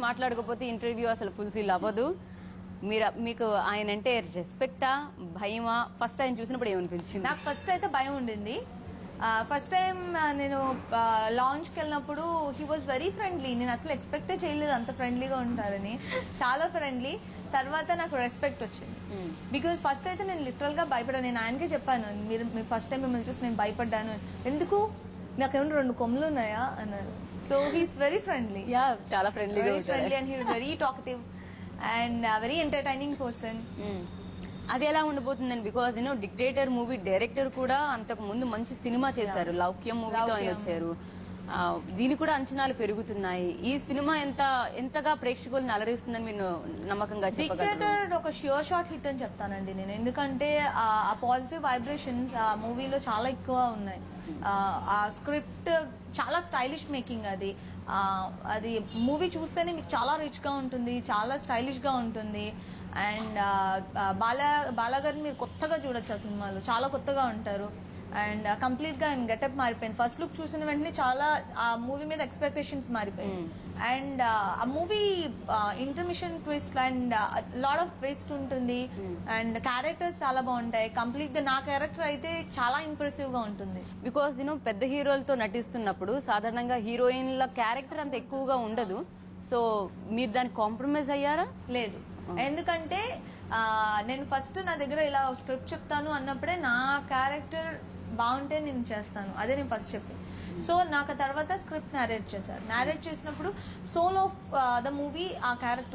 మాట్లాడకపోతే ఇంటర్వ్యూ అసలు ఫుల్ఫిల్ అవ్వదు. మీకు ఆయన అంటే రెస్పెక్టా, భయమా? ఫస్ట్ ఆయన చూసినప్పుడు ఏమనిపించింది? నాకు ఫస్ట్ అయితే భయం ఉండింది. ఫస్ట్ టైం నేను లాంచ్కి వెళ్ళినప్పుడు హీ వాజ్ వెరీ ఫ్రెండ్లీ. నేను అసలు ఎక్స్పెక్టే చేయలేదు అంత ఫ్రెండ్లీగా ఉంటారని. చాలా ఫ్రెండ్లీ. తర్వాత నాకు రెస్పెక్ట్ వచ్చింది. బికాజ్ ఫస్ట్ అయితే నేను లిటరల్ గా భయపడ్డాను. నేను ఆయనకే చెప్పాను, మీరు ఫస్ట్ టైం మిమ్మల్ని చూసి నేను భయపడ్డాను. ఎందుకు, నాకేమన్నా 2 కొమ్ములు ఉన్నాయా అన్నారు. So he's very friendly. చాలా friendly and he very talkative and very entertaining person. అది ఎలా ఉండబోతుందండి? బికాజ్ డిక్టేటర్ మూవీ డైరెక్టర్ కూడా అంతకు ముందు మంచి సినిమా చేశారు, లౌక్యం మూవీతో ఆయన వచ్చారు. దీని కూడా అంచనాలు పెరుగుతున్నాయి. ఈ సినిమా ఎంతగా ప్రేక్షకులను అలరిస్తుందని మీరు నమ్మకంగా చెప్పగలరు? డిక్టేటర్ ఒక ష్యూర్ షాట్ హిట్ అని చెప్తానండి నేను. ఎందుకంటే ఆ పాజిటివ్ వైబ్రేషన్స్ ఆ మూవీలో చాలా ఎక్కువ ఉన్నాయి. ఆ స్క్రిప్ట్ చాలా స్టైలిష్ మేకింగ్. అది మూవీ చూస్తేనే మీకు చాలా రిచ్ గా ఉంటుంది, చాలా స్టైలిష్ గా ఉంటుంది. అండ్ బాలా గారిని మీరు కొత్తగా చూడొచ్చు ఆ సినిమాలో, చాలా కొత్తగా ఉంటారు. అండ్ కంప్లీట్ గా ఆయన గెటప్ మారిపోయింది. ఫస్ట్ లుక్ చూసిన వెంటనే చాలా ఆ మూవీ మీద ఎక్స్పెక్టేషన్స్ మారిపోయాయి. అండ్ ఆ movie intermission twist and lot of twist ఉంటుంది. అండ్ క్యారెక్టర్స్ చాలా బాగుంటాయి. కంప్లీట్ గా నా క్యారెక్టర్ అయితే చాలా ఇంప్రెసివ్ గా ఉంటుంది. బికాస్ పెద్ద హీరోలతో నటిస్తున్నప్పుడు సాధారణంగా హీరోయిన్ల క్యారెక్టర్ అంత ఎక్కువగా ఉండదు. సో మీరు దాన్ని కాంప్రమైజ్ అయ్యారా? లేదు, ఎందుకంటే నేను ఫస్ట్ నా దగ్గర ఇలా స్క్రిప్ట్ చెప్తాను అన్నప్పుడే నా క్యారెక్టర్ బాగుంటే నేను చేస్తాను, అదే నేను ఫస్ట్ చెప్పి. సో నాకు తర్వాత స్క్రిప్ట్ నారేట్ చేశారు. నారేట్ చేసినప్పుడు సోల్ ఆఫ్ ద మూవీ ఆ క్యారెక్టర్